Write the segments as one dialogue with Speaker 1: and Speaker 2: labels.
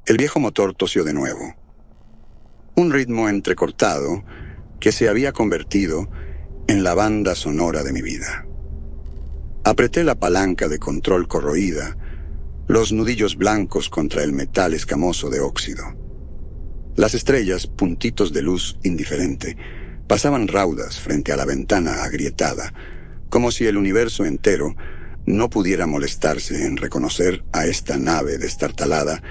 Speaker 1: El viejo motor tosió de nuevo. Un ritmo entrecortado que se había convertido en la banda sonora de mi vida. Apreté la palanca de control corroída, los nudillos blancos contra el metal escamoso de óxido. Las estrellas, puntitos de luz indiferente, pasaban raudas frente a la ventana agrietada, como si el universo entero no pudiera molestarse en reconocer a esta nave destartalada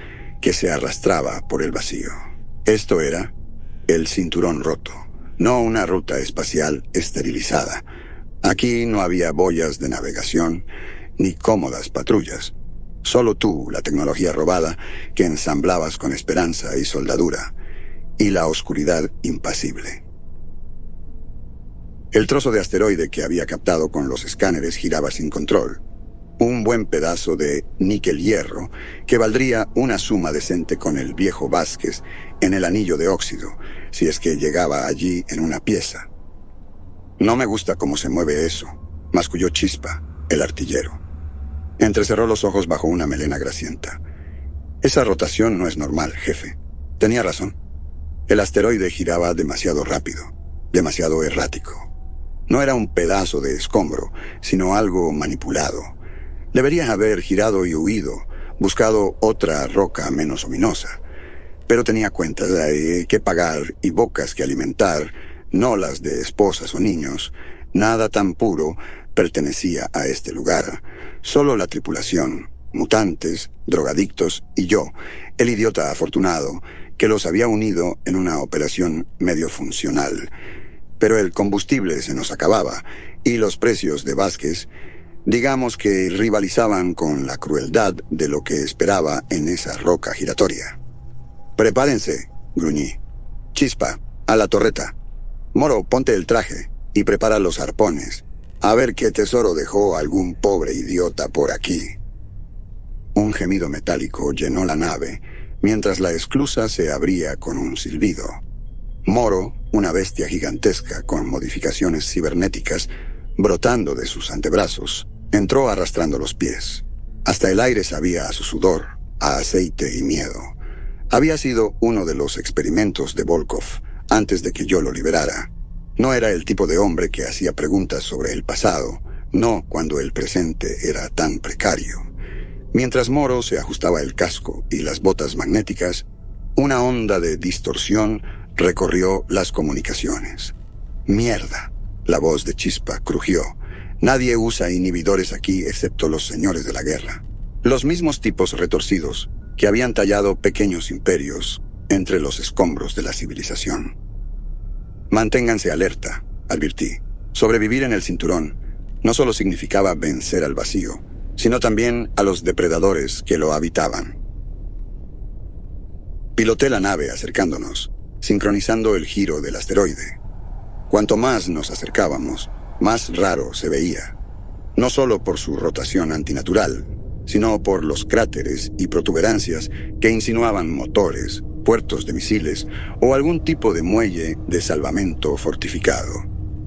Speaker 1: que se arrastraba por el vacío. Esto era el cinturón roto, no una ruta espacial esterilizada. Aquí no había boyas de navegación ni cómodas patrullas. Solo tú, la tecnología robada que ensamblabas con esperanza y soldadura, y la oscuridad impasible. El trozo de asteroide que había captado con los escáneres giraba sin control. Un buen pedazo de níquel-hierro que valdría una suma decente con el viejo Vázquez en el anillo de óxido, si es que llegaba allí en una pieza. No me gusta cómo se mueve eso, masculló Chispa, el artillero. Entrecerró los ojos bajo una melena grasienta. Esa rotación no es normal, jefe. Tenía razón. El asteroide giraba demasiado rápido, demasiado errático. No era un pedazo de escombro, sino algo manipulado. Debería haber girado y huido, buscado otra roca menos ominosa. Pero tenía cuentas que pagar y bocas que alimentar, no las de esposas o niños. Nada tan puro pertenecía a este lugar. Solo la tripulación, mutantes, drogadictos y yo, el idiota afortunado, que los había unido en una operación medio funcional. Pero el combustible se nos acababa y los precios de Vázquez, digamos que rivalizaban con la crueldad de lo que esperaba en esa roca giratoria. «Prepárense», gruñí. «Chispa, a la torreta. Moro, ponte el traje y prepara los arpones. A ver qué tesoro dejó algún pobre idiota por aquí». Un gemido metálico llenó la nave, mientras la esclusa se abría con un silbido. Moro, una bestia gigantesca con modificaciones cibernéticas, brotando de sus antebrazos, entró arrastrando los pies. Hasta el aire sabía a su sudor, a aceite y miedo. Había sido uno de los experimentos de Volkov, antes de que yo lo liberara. No era el tipo de hombre que hacía preguntas sobre el pasado, no cuando el presente era tan precario. Mientras Moro se ajustaba el casco y las botas magnéticas, una onda de distorsión recorrió las comunicaciones. «Mierda», la voz de Chispa crujió. «Nadie usa inhibidores aquí excepto los señores de la guerra. Los mismos tipos retorcidos que habían tallado pequeños imperios entre los escombros de la civilización». «Manténganse alerta», advirtí. Sobrevivir en el cinturón no solo significaba vencer al vacío, sino también a los depredadores que lo habitaban. Piloté la nave acercándonos, sincronizando el giro del asteroide. Cuanto más nos acercábamos, más raro se veía. No solo por su rotación antinatural, sino por los cráteres y protuberancias que insinuaban motores, puertos de misiles o algún tipo de muelle de salvamento fortificado.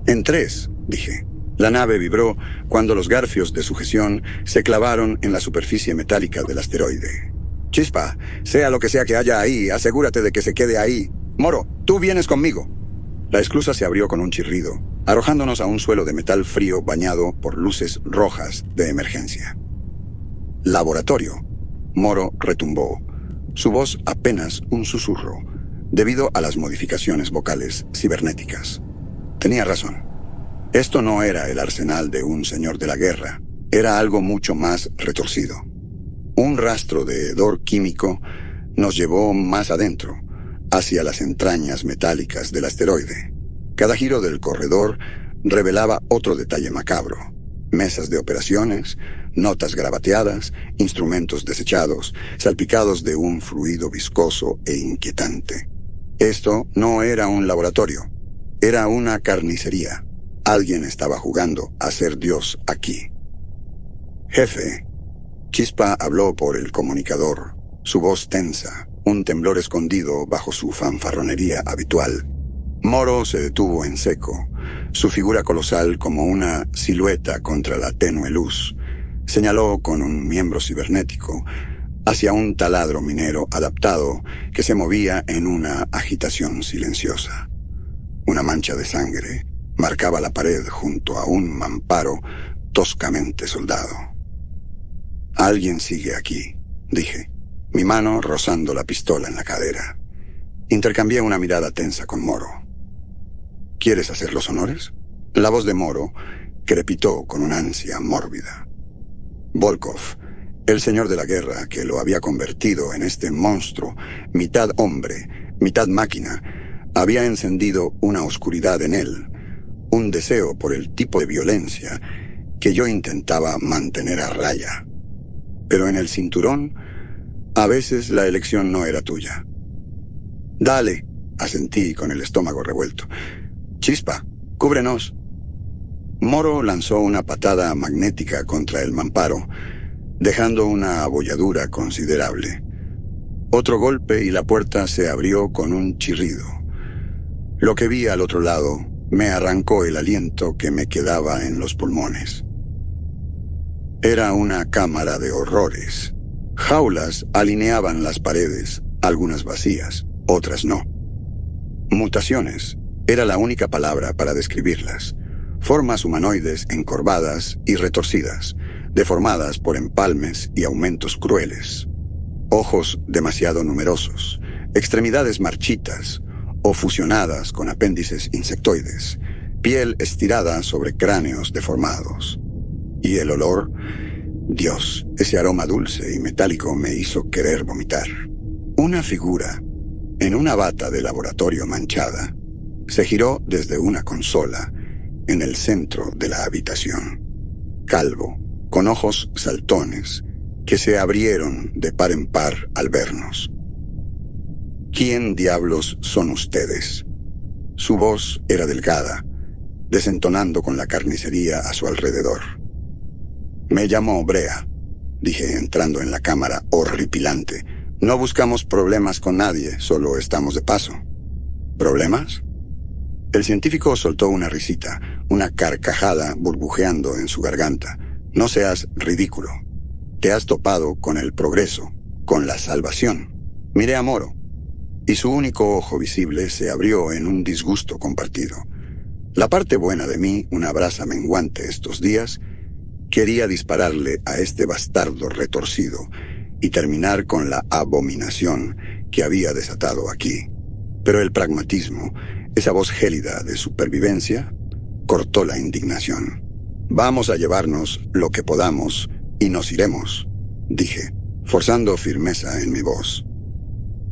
Speaker 1: «En 3», dije. La nave vibró cuando los garfios de sujeción se clavaron en la superficie metálica del asteroide. «Chispa, sea lo que sea que haya ahí, asegúrate de que se quede ahí. Moro, tú vienes conmigo». La esclusa se abrió con un chirrido, arrojándonos a un suelo de metal frío bañado por luces rojas de emergencia. «Laboratorio», Moro retumbó, su voz apenas un susurro, debido a las modificaciones vocales cibernéticas. Tenía razón. Esto no era el arsenal de un señor de la guerra, era algo mucho más retorcido. Un rastro de hedor químico nos llevó más adentro, hacia las entrañas metálicas del asteroide. Cada giro del corredor revelaba otro detalle macabro: mesas de operaciones, notas grabateadas, instrumentos desechados, salpicados de un fluido viscoso e inquietante. Esto no era un laboratorio, era una carnicería. Alguien estaba jugando a ser Dios aquí. «Jefe», Chispa habló por el comunicador, su voz tensa, un temblor escondido bajo su fanfarronería habitual. Moro se detuvo en seco, su figura colosal como una silueta contra la tenue luz. Señaló con un miembro cibernético hacia un taladro minero adaptado que se movía en una agitación silenciosa. Una mancha de sangre marcaba la pared junto a un mamparo toscamente soldado. «Alguien sigue aquí», dije, mi mano rozando la pistola en la cadera. Intercambié una mirada tensa con Moro. «¿Quieres hacer los honores?» La voz de Moro crepitó con una ansia mórbida. Volkov, el señor de la guerra que lo había convertido en este monstruo, mitad hombre, mitad máquina, había encendido una oscuridad en él, un deseo por el tipo de violencia que yo intentaba mantener a raya. Pero en el cinturón, a veces la elección no era tuya. «Dale», asentí con el estómago revuelto. «Chispa, cúbrenos». Moro lanzó una patada magnética contra el mamparo, dejando una abolladura considerable. Otro golpe y la puerta se abrió con un chirrido. Lo que vi al otro lado me arrancó el aliento que me quedaba en los pulmones. Era una cámara de horrores. Jaulas alineaban las paredes, algunas vacías, otras no. Mutaciones era la única palabra para describirlas. Formas humanoides encorvadas y retorcidas, deformadas por empalmes y aumentos crueles. Ojos demasiado numerosos, extremidades marchitas o fusionadas con apéndices insectoides, piel estirada sobre cráneos deformados. Y el olor, Dios, ese aroma dulce y metálico me hizo querer vomitar. Una figura, en una bata de laboratorio manchada, se giró desde una consola en el centro de la habitación. Calvo, con ojos saltones, que se abrieron de par en par al vernos. «¿Quién diablos son ustedes?» Su voz era delgada, desentonando con la carnicería a su alrededor. «Me llamo Brea», dije entrando en la cámara horripilante. «No buscamos problemas con nadie, solo estamos de paso». «¿Problemas?» El científico soltó una risita, una carcajada burbujeando en su garganta. «No seas ridículo. Te has topado con el progreso, con la salvación». Miré a Moro, y su único ojo visible se abrió en un disgusto compartido. La parte buena de mí, una brasa menguante estos días, quería dispararle a este bastardo retorcido y terminar con la abominación que había desatado aquí. Pero el pragmatismo, esa voz gélida de supervivencia, cortó la indignación. «Vamos a llevarnos lo que podamos y nos iremos», dije, forzando firmeza en mi voz.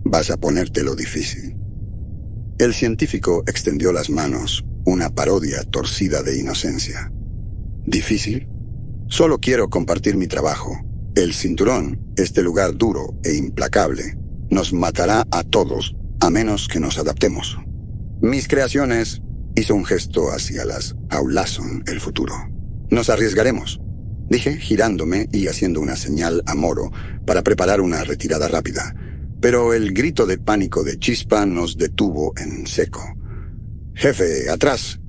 Speaker 1: «Vas a ponértelo difícil». El científico extendió las manos, una parodia torcida de inocencia. «¿Difícil? Solo quiero compartir mi trabajo. El cinturón, este lugar duro e implacable, nos matará a todos, a menos que nos adaptemos. Mis creaciones», hizo un gesto hacia las Aulason, el futuro. «Nos arriesgaremos», dije, girándome y haciendo una señal a Moro para preparar una retirada rápida. Pero el grito de pánico de Chispa nos detuvo en seco. «Jefe, atrás».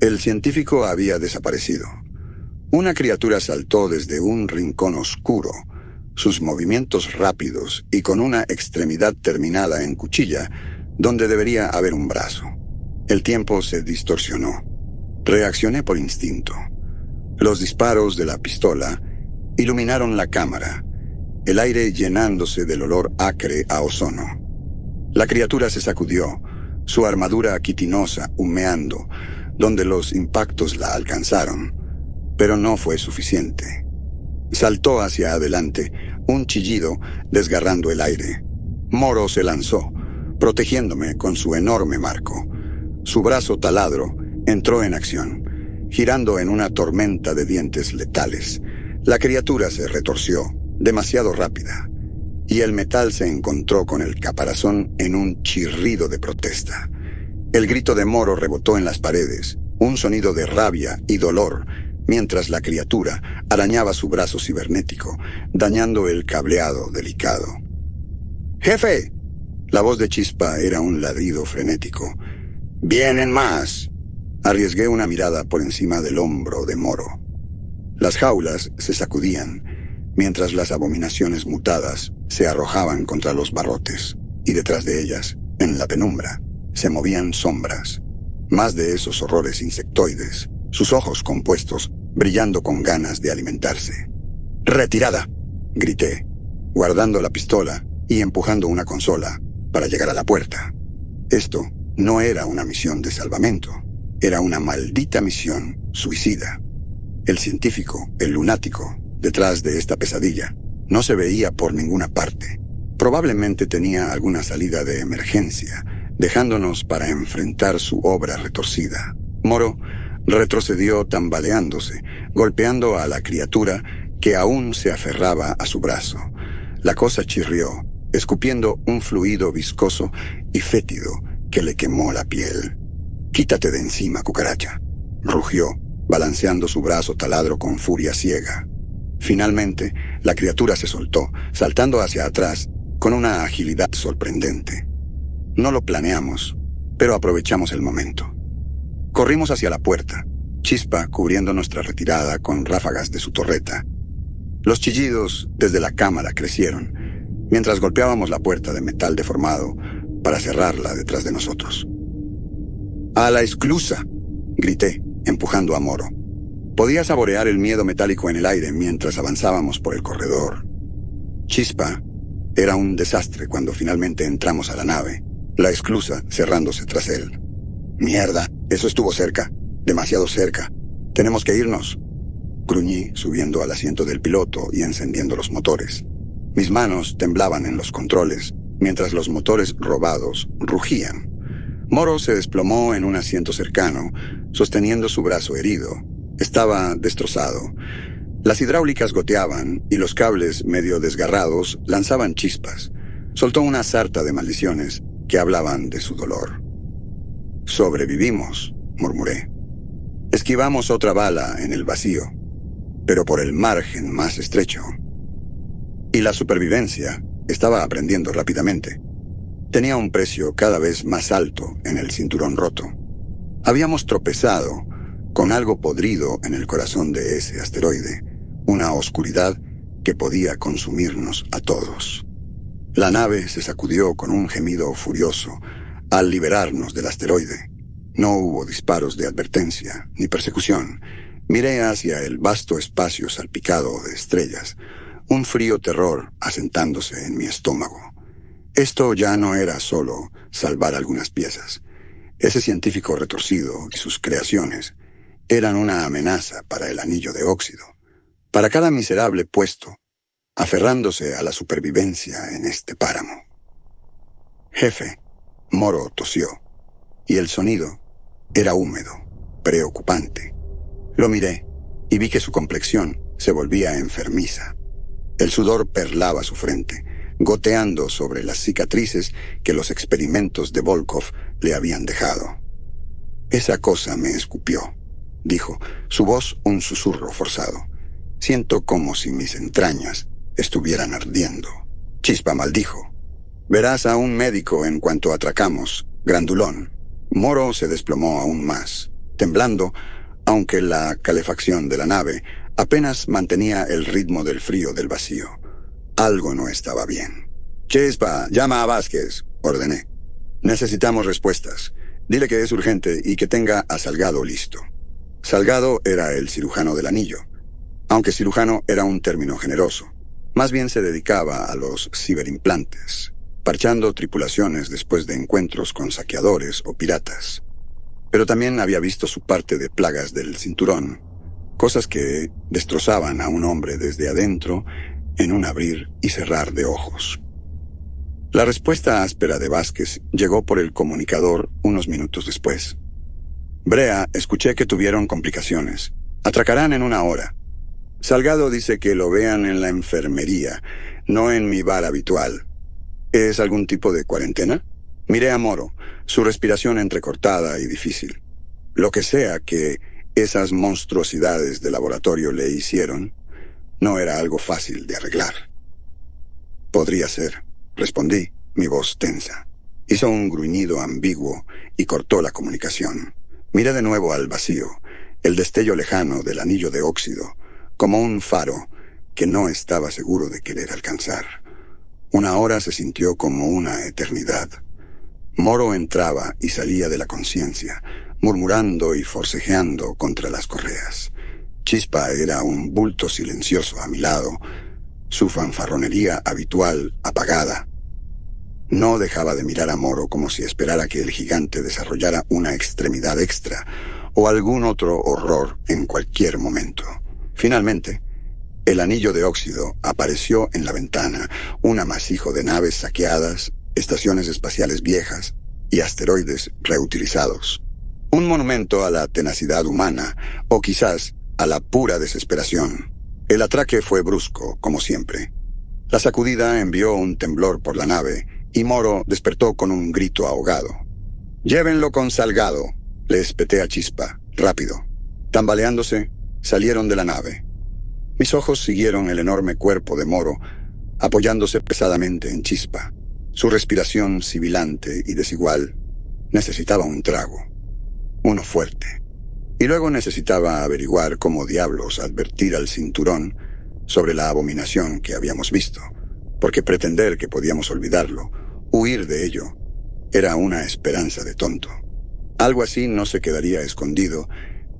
Speaker 1: El científico había desaparecido. Una criatura saltó desde un rincón oscuro, sus movimientos rápidos y con una extremidad terminada en cuchilla, donde debería haber un brazo. El tiempo se distorsionó. Reaccioné por instinto. Los disparos de la pistola iluminaron la cámara, el aire llenándose del olor acre a ozono. La criatura se sacudió, su armadura quitinosa humeando, donde los impactos la alcanzaron, pero no fue suficiente. Saltó hacia adelante, un chillido desgarrando el aire. Moro se lanzó, protegiéndome con su enorme marco. Su brazo taladro entró en acción, girando en una tormenta de dientes letales. La criatura se retorció, demasiado rápida, y el metal se encontró con el caparazón en un chirrido de protesta. El grito de Moro rebotó en las paredes, un sonido de rabia y dolor mientras la criatura arañaba su brazo cibernético, dañando el cableado delicado. ¡Jefe! La voz de Chispa era un ladrido frenético. ¡Vienen más! Arriesgué una mirada por encima del hombro de Moro. Las jaulas se sacudían, mientras las abominaciones mutadas se arrojaban contra los barrotes, y detrás de ellas, en la penumbra, se movían sombras. Más de esos horrores insectoides, sus ojos compuestos, brillando con ganas de alimentarse. ¡Retirada!, grité, guardando la pistola y empujando una consola para llegar a la puerta. Esto no era una misión de salvamento, era una maldita misión suicida. El científico, el lunático, detrás de esta pesadilla, no se veía por ninguna parte. Probablemente tenía alguna salida de emergencia, dejándonos para enfrentar su obra retorcida. Moro retrocedió tambaleándose, golpeando a la criatura que aún se aferraba a su brazo. La cosa chirrió, escupiendo un fluido viscoso y fétido que le quemó la piel. «Quítate de encima, cucaracha», rugió, balanceando su brazo taladro con furia ciega. Finalmente, la criatura se soltó, saltando hacia atrás con una agilidad sorprendente. No lo planeamos, pero aprovechamos el momento. Corrimos hacia la puerta, Chispa cubriendo nuestra retirada con ráfagas de su torreta. Los chillidos desde la cámara crecieron, mientras golpeábamos la puerta de metal deformado para cerrarla detrás de nosotros. «¡A la esclusa!», grité, empujando a Moro. Podía saborear el miedo metálico en el aire mientras avanzábamos por el corredor. Chispa era un desastre cuando finalmente entramos a la nave, la esclusa cerrándose tras él. «¡Mierda! Eso estuvo cerca. Demasiado cerca. Tenemos que irnos», gruñí, subiendo al asiento del piloto y encendiendo los motores. Mis manos temblaban en los controles, mientras los motores robados rugían. Moro se desplomó en un asiento cercano, sosteniendo su brazo herido. Estaba destrozado. Las hidráulicas goteaban y los cables medio desgarrados lanzaban chispas. Soltó una sarta de maldiciones que hablaban de su dolor. «Sobrevivimos», murmuré. Esquivamos otra bala en el vacío, pero por el margen más estrecho. Y la supervivencia estaba aprendiendo rápidamente. Tenía un precio cada vez más alto en el cinturón roto. Habíamos tropezado con algo podrido en el corazón de ese asteroide, una oscuridad que podía consumirnos a todos. La nave se sacudió con un gemido furioso al liberarnos del asteroide. No hubo disparos de advertencia ni persecución. Miré hacia el vasto espacio salpicado de estrellas, un frío terror asentándose en mi estómago. Esto ya no era solo salvar algunas piezas. Ese científico retorcido y sus creaciones eran una amenaza para el anillo de óxido, para cada miserable puesto, aferrándose a la supervivencia en este páramo. «Jefe», Moro tosió, y el sonido era húmedo, preocupante. Lo miré y vi que su complexión se volvía enfermiza. El sudor perlaba su frente, goteando sobre las cicatrices que los experimentos de Volkov le habían dejado. «Esa cosa me escupió», dijo, su voz un susurro forzado. «Siento como si mis entrañas estuvieran ardiendo». Chispa maldijo. «Verás a un médico en cuanto atracamos, grandulón». Moro se desplomó aún más, temblando, aunque la calefacción de la nave apenas mantenía el ritmo del frío del vacío. Algo no estaba bien. «Chispa, llama a Vázquez», ordené. «Necesitamos respuestas. Dile que es urgente y que tenga a Salgado listo». Salgado era el cirujano del anillo, aunque cirujano era un término generoso. Más bien se dedicaba a los ciberimplantes, parchando tripulaciones después de encuentros con saqueadores o piratas. Pero también había visto su parte de plagas del cinturón, cosas que destrozaban a un hombre desde adentro en un abrir y cerrar de ojos. La respuesta áspera de Vázquez llegó por el comunicador unos minutos después. «Brea, escuché que tuvieron complicaciones. Atracarán en 1 hora. Salgado dice que lo vean en la enfermería, no en mi bar habitual. ¿Es algún tipo de cuarentena?» Miré a Moro, su respiración entrecortada y difícil. Lo que sea que esas monstruosidades de laboratorio le hicieron no era algo fácil de arreglar. Podría ser, respondí, mi voz tensa. Hizo un gruñido ambiguo y cortó la comunicación. Miré de nuevo al vacío, el destello lejano del anillo de óxido, como un faro que no estaba seguro de querer alcanzar. Una hora se sintió como una eternidad. Moro entraba y salía de la conciencia, murmurando y forcejeando contra las correas. Chispa era un bulto silencioso a mi lado, su fanfarronería habitual apagada. No dejaba de mirar a Moro como si esperara que el gigante desarrollara una extremidad extra o algún otro horror en cualquier momento. Finalmente, el anillo de óxido apareció en la ventana, un amasijo de naves saqueadas, estaciones espaciales viejas y asteroides reutilizados. Un monumento a la tenacidad humana, o quizás a la pura desesperación. El atraque fue brusco, como siempre. La sacudida envió un temblor por la nave, y Moro despertó con un grito ahogado. «Llévenlo con Salgado», le espeté a Chispa, rápido. Tambaleándose, salieron de la nave. Mis ojos siguieron el enorme cuerpo de Moro, apoyándose pesadamente en Chispa. Su respiración sibilante y desigual. Necesitaba un trago. Uno fuerte. Y luego necesitaba averiguar cómo diablos advertir al cinturón sobre la abominación que habíamos visto, porque pretender que podíamos olvidarlo, huir de ello, era una esperanza de tonto. Algo así no se quedaría escondido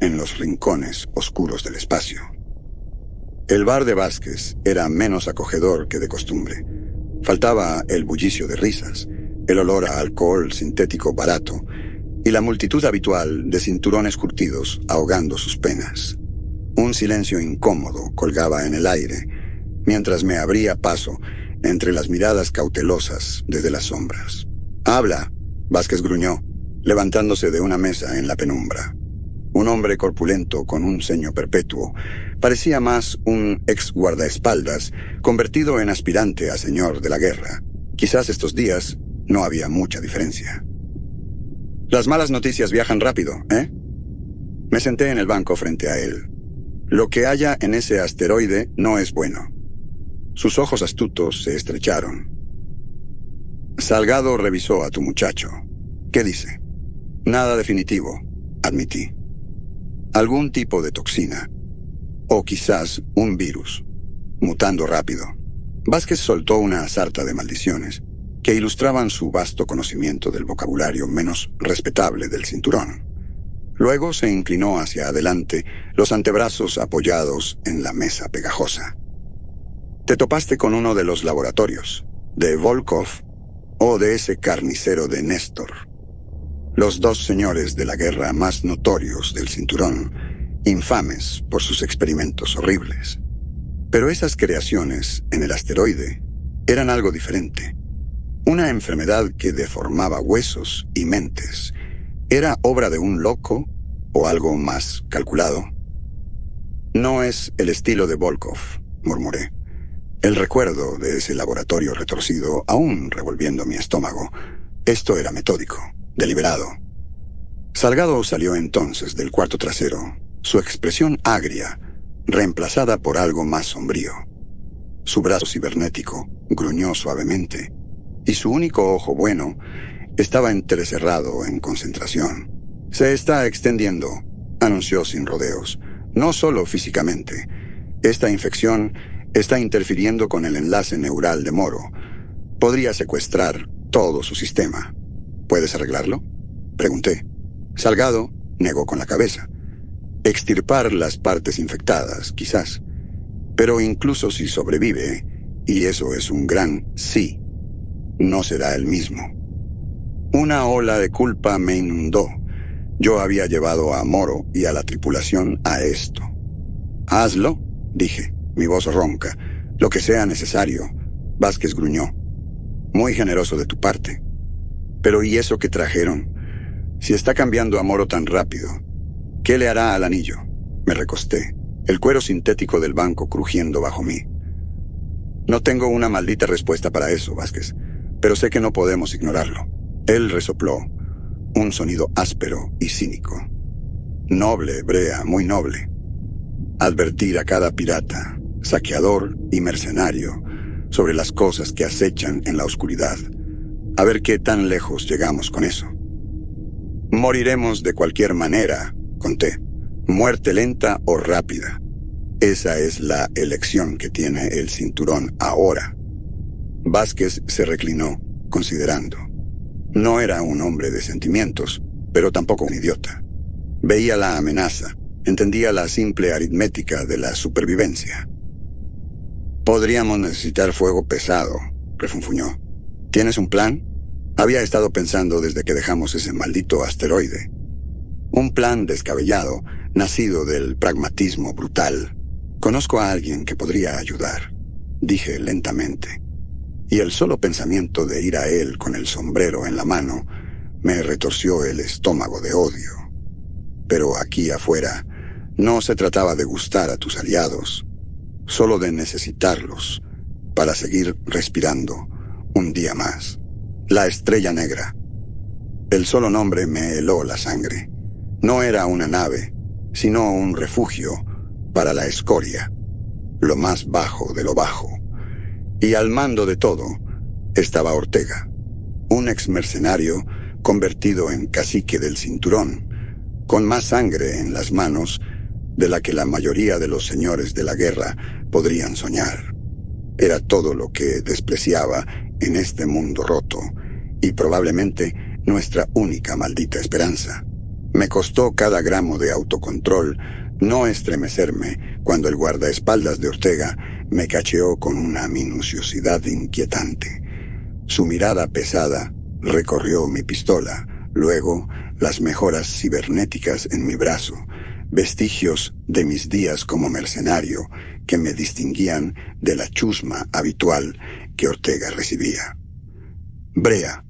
Speaker 1: en los rincones oscuros del espacio. El bar de Vázquez era menos acogedor que de costumbre. Faltaba el bullicio de risas, el olor a alcohol sintético barato y la multitud habitual de cinturones curtidos ahogando sus penas. Un silencio incómodo colgaba en el aire mientras me abría paso entre las miradas cautelosas desde las sombras. «Habla», Vázquez gruñó, levantándose de una mesa en la penumbra. Un hombre corpulento con un ceño perpetuo. Parecía más un ex guardaespaldas convertido en aspirante a señor de la guerra. Quizás estos días no había mucha diferencia. «Las malas noticias viajan rápido, ¿eh?» Me senté en el banco frente a él. «Lo que haya en ese asteroide no es bueno». Sus ojos astutos se estrecharon. «Salgado revisó a tu muchacho. ¿Qué dice?» «Nada definitivo», admití. «Algún tipo de toxina. O quizás un virus. Mutando rápido». Vázquez soltó una sarta de maldiciones que ilustraban su vasto conocimiento del vocabulario menos respetable del cinturón. Luego se inclinó hacia adelante, los antebrazos apoyados en la mesa pegajosa. «Te topaste con uno de los laboratorios, de Volkov o de ese carnicero de Néstor. Los dos señores de la guerra más notorios del cinturón, infames por sus experimentos horribles. Pero esas creaciones en el asteroide eran algo diferente. Una enfermedad que deformaba huesos y mentes. ¿Era obra de un loco o algo más calculado?» «No es el estilo de Volkov», murmuré. El recuerdo de ese laboratorio retorcido aún revolviendo mi estómago. Esto era metódico, deliberado. Salgado salió entonces del cuarto trasero, su expresión agria, reemplazada por algo más sombrío. Su brazo cibernético gruñó suavemente, y su único ojo bueno estaba entrecerrado en concentración. «Se está extendiendo», anunció sin rodeos, «no solo físicamente. Esta infección está interfiriendo con el enlace neural de Moro. Podría secuestrar todo su sistema. ¿Puedes arreglarlo?», pregunté. Salgado negó con la cabeza. «Extirpar las partes infectadas, quizás. Pero incluso si sobrevive, y eso es un gran sí, no será el mismo». Una ola de culpa me inundó. Yo había llevado a Moro y a la tripulación a esto. «Hazlo», dije, mi voz ronca. «Lo que sea necesario», Vázquez gruñó. «Muy generoso de tu parte. Pero ¿y eso que trajeron? Si está cambiando a Moro tan rápido, ¿qué le hará al anillo?». Me recosté, el cuero sintético del banco crujiendo bajo mí. «No tengo una maldita respuesta para eso, Vázquez, pero sé que no podemos ignorarlo». Él resopló, un sonido áspero y cínico. Noble, Brea, muy noble. Advertir a cada pirata, saqueador y mercenario sobre las cosas que acechan en la oscuridad. A ver qué tan lejos llegamos con eso. Moriremos de cualquier manera, conté. Muerte lenta o rápida. Esa es la elección que tiene el cinturón ahora. Vázquez se reclinó, considerando. No era un hombre de sentimientos, pero tampoco un idiota. Veía la amenaza, entendía la simple aritmética de la supervivencia. Podríamos necesitar fuego pesado, refunfuñó. ¿Tienes un plan? Había estado pensando desde que dejamos ese maldito asteroide. Un plan descabellado, nacido del pragmatismo brutal. Conozco a alguien que podría ayudar, dije lentamente. Y el solo pensamiento de ir a él con el sombrero en la mano me retorció el estómago de odio. Pero aquí afuera no se trataba de gustar a tus aliados, solo de necesitarlos para seguir respirando un día más. La Estrella Negra. El solo nombre me heló la sangre. No era una nave, sino un refugio para la escoria, lo más bajo de lo bajo. Y al mando de todo estaba Ortega, un exmercenario convertido en cacique del cinturón, con más sangre en las manos de la que la mayoría de los señores de la guerra podrían soñar. Era todo lo que despreciaba en este mundo roto, y probablemente nuestra única maldita esperanza. Me costó cada gramo de autocontrol no estremecerme cuando el guardaespaldas de Ortega me cacheó con una minuciosidad inquietante. Su mirada pesada recorrió mi pistola, luego las mejoras cibernéticas en mi brazo, vestigios de mis días como mercenario que me distinguían de la chusma habitual que Ortega recibía. Brea,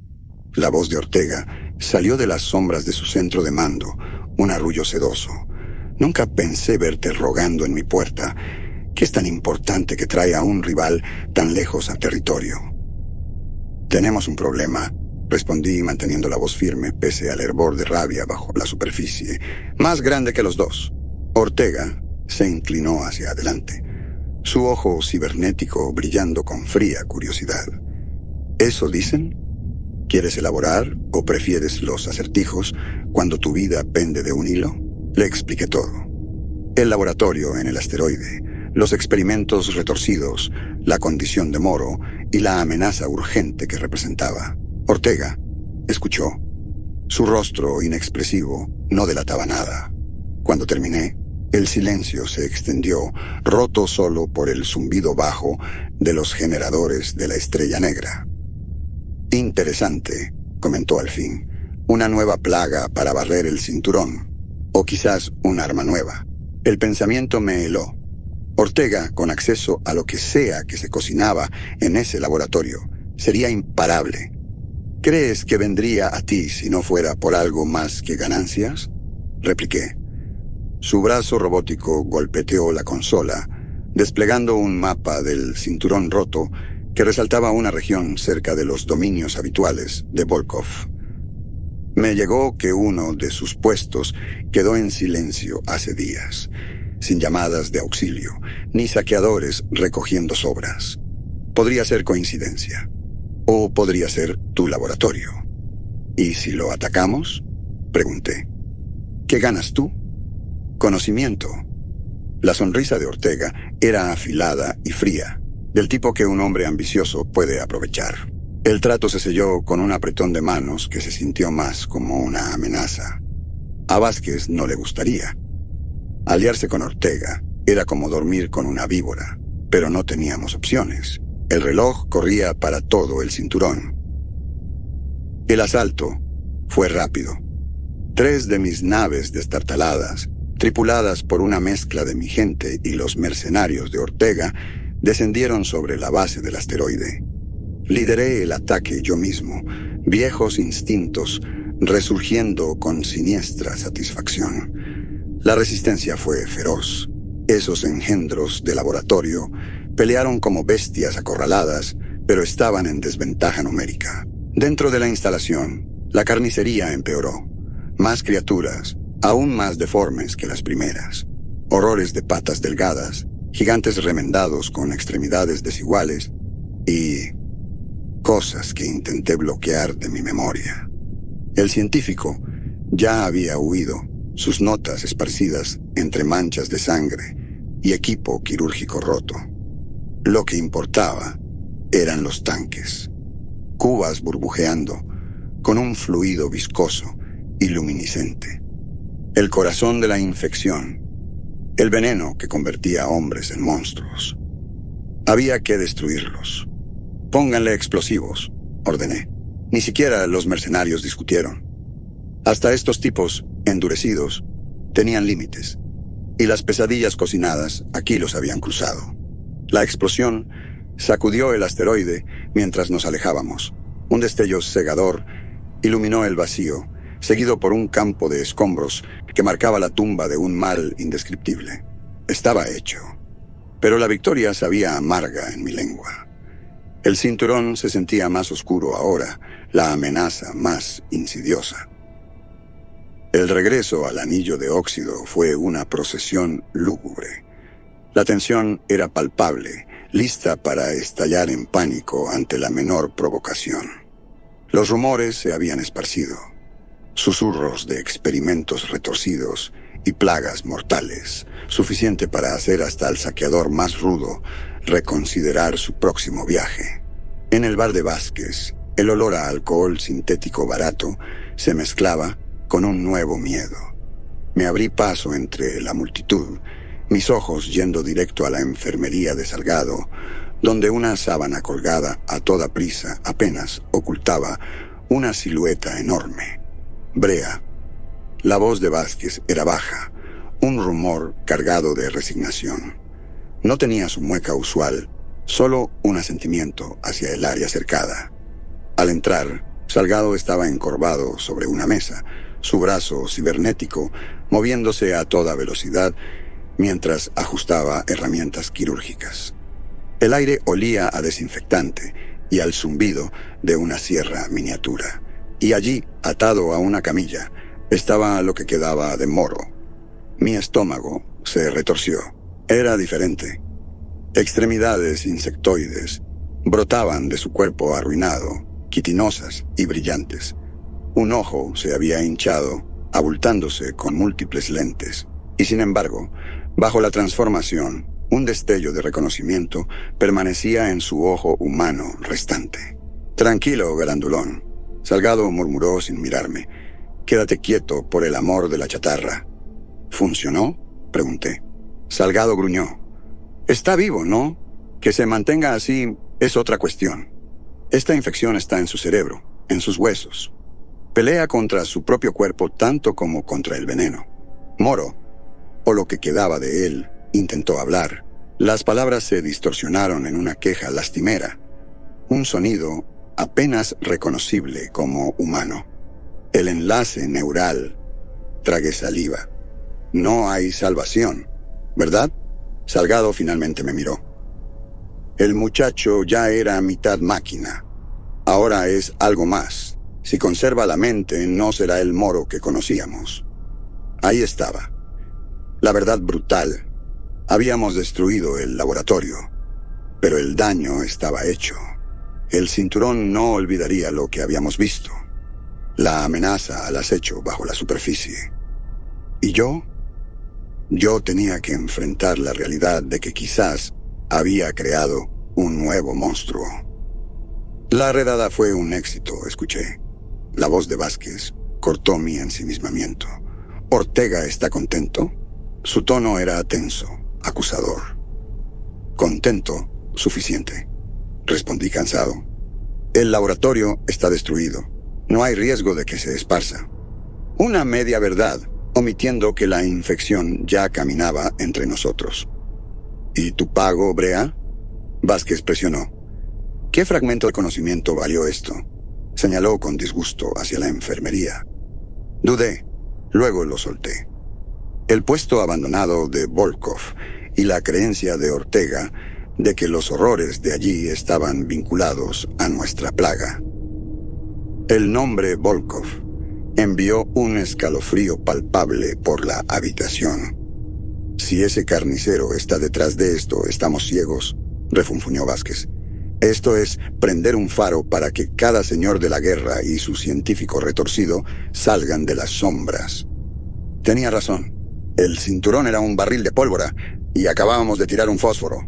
Speaker 1: la voz de Ortega, salió de las sombras de su centro de mando, un arrullo sedoso. Nunca pensé verte rogando en mi puerta. ¿Qué es tan importante que trae a un rival tan lejos a territorio? Tenemos un problema, respondí manteniendo la voz firme pese al hervor de rabia bajo la superficie, más grande que los dos. Ortega se inclinó hacia adelante, su ojo cibernético brillando con fría curiosidad. ¿Eso dicen? ¿Quieres elaborar o prefieres los acertijos cuando tu vida pende de un hilo? Le expliqué todo. El laboratorio en el asteroide, los experimentos retorcidos, la condición de Moro y la amenaza urgente que representaba. Ortega escuchó. Su rostro inexpresivo no delataba nada. Cuando terminé, el silencio se extendió, roto solo por el zumbido bajo de los generadores de la Estrella Negra. Interesante, comentó al fin. Una nueva plaga para barrer el cinturón. O quizás un arma nueva. El pensamiento me heló. Ortega, con acceso a lo que sea que se cocinaba en ese laboratorio, sería imparable. ¿Crees que vendría a ti si no fuera por algo más que ganancias? Repliqué. Su brazo robótico golpeteó la consola, desplegando un mapa del cinturón roto que resaltaba una región cerca de los dominios habituales de Volkov. Me llegó que uno de sus puestos quedó en silencio hace días, sin llamadas de auxilio, ni saqueadores recogiendo sobras. Podría ser coincidencia, o podría ser tu laboratorio. ¿Y si lo atacamos? Pregunté. ¿Qué ganas tú? Conocimiento. La sonrisa de Ortega era afilada y fría, del tipo que un hombre ambicioso puede aprovechar. El trato se selló con un apretón de manos que se sintió más como una amenaza. A Vázquez no le gustaría. Aliarse con Ortega era como dormir con una víbora, pero no teníamos opciones. El reloj corría para todo el cinturón. El asalto fue rápido. 3 de mis naves destartaladas, tripuladas por una mezcla de mi gente y los mercenarios de Ortega, descendieron sobre la base del asteroide. Lideré el ataque yo mismo, viejos instintos resurgiendo con siniestra satisfacción. La resistencia fue feroz. Esos engendros de laboratorio pelearon como bestias acorraladas, pero estaban en desventaja numérica. Dentro de la instalación, la carnicería empeoró. Más criaturas, aún más deformes que las primeras. Horrores de patas delgadas, gigantes remendados con extremidades desiguales y cosas que intenté bloquear de mi memoria. El científico ya había huido, sus notas esparcidas entre manchas de sangre y equipo quirúrgico roto. Lo que importaba eran los tanques, cubas burbujeando, con un fluido viscoso y luminiscente. El corazón de la infección, el veneno que convertía a hombres en monstruos. Había que destruirlos. Pónganle explosivos, ordené. Ni siquiera los mercenarios discutieron. Hasta estos tipos, endurecidos, tenían límites, y las pesadillas cocinadas aquí los habían cruzado. La explosión sacudió el asteroide mientras nos alejábamos. Un destello cegador iluminó el vacío, seguido por un campo de escombros que marcaba la tumba de un mal indescriptible. Estaba hecho, pero la victoria sabía amarga en mi lengua. El cinturón se sentía más oscuro ahora, la amenaza más insidiosa. El regreso al anillo de óxido fue una procesión lúgubre. La tensión era palpable, lista para estallar en pánico ante la menor provocación. Los rumores se habían esparcido. Susurros de experimentos retorcidos y plagas mortales, suficiente para hacer hasta al saqueador más rudo reconsiderar su próximo viaje. En el bar de Vázquez, el olor a alcohol sintético barato se mezclaba con un nuevo miedo. Me abrí paso entre la multitud, mis ojos yendo directo a la enfermería de Salgado, donde una sábana colgada a toda prisa apenas ocultaba una silueta enorme. Brea. La voz de Vázquez era baja, un rumor cargado de resignación. No tenía su mueca usual, solo un asentimiento hacia el área cercada. Al entrar, Salgado estaba encorvado sobre una mesa, su brazo cibernético moviéndose a toda velocidad mientras ajustaba herramientas quirúrgicas. El aire olía a desinfectante y al zumbido de una sierra miniatura. Y allí, atado a una camilla, estaba lo que quedaba de Moro. Mi estómago se retorció. Era diferente. Extremidades insectoides brotaban de su cuerpo arruinado, quitinosas y brillantes. Un ojo se había hinchado, abultándose con múltiples lentes. Y sin embargo, bajo la transformación, un destello de reconocimiento permanecía en su ojo humano restante. «Tranquilo, grandulón», Salgado murmuró sin mirarme. «Quédate quieto por el amor de la chatarra». «¿Funcionó?», pregunté. Salgado gruñó. «Está vivo, ¿no? Que se mantenga así es otra cuestión. Esta infección está en su cerebro, en sus huesos. Pelea contra su propio cuerpo tanto como contra el veneno». Moro, o lo que quedaba de él, intentó hablar. Las palabras se distorsionaron en una queja lastimera. Un sonido apenas reconocible como humano. El enlace neural. Tragué saliva. «No hay salvación, ¿verdad?». Salgado finalmente me miró. «El muchacho ya era mitad máquina. Ahora es algo más. Si conserva la mente, no será el Moro que conocíamos». Ahí estaba. La verdad brutal. Habíamos destruido el laboratorio, pero el daño estaba hecho. El cinturón no olvidaría lo que habíamos visto. La amenaza al acecho bajo la superficie. ¿Y yo? Yo tenía que enfrentar la realidad de que quizás había creado un nuevo monstruo. La redada fue un éxito, escuché. La voz de Vázquez cortó mi ensimismamiento. «¿Ortega está contento?». Su tono era tenso, acusador. «Contento, suficiente», respondí cansado. «El laboratorio está destruido. No hay riesgo de que se esparza». Una media verdad, omitiendo que la infección ya caminaba entre nosotros. «¿Y tu pago, Brea?». Vázquez presionó. «¿Qué fragmento de conocimiento valió esto?». Señaló con disgusto hacia la enfermería. Dudé, luego lo solté. El puesto abandonado de Volkov y la creencia de Ortega de que los horrores de allí estaban vinculados a nuestra plaga. El nombre Volkov envió un escalofrío palpable por la habitación. Si ese carnicero está detrás de esto, estamos ciegos, refunfuñó Vázquez. Esto es prender un faro para que cada señor de la guerra y su científico retorcido salgan de las sombras. Tenía razón. El cinturón era un barril de pólvora y acabábamos de tirar un fósforo.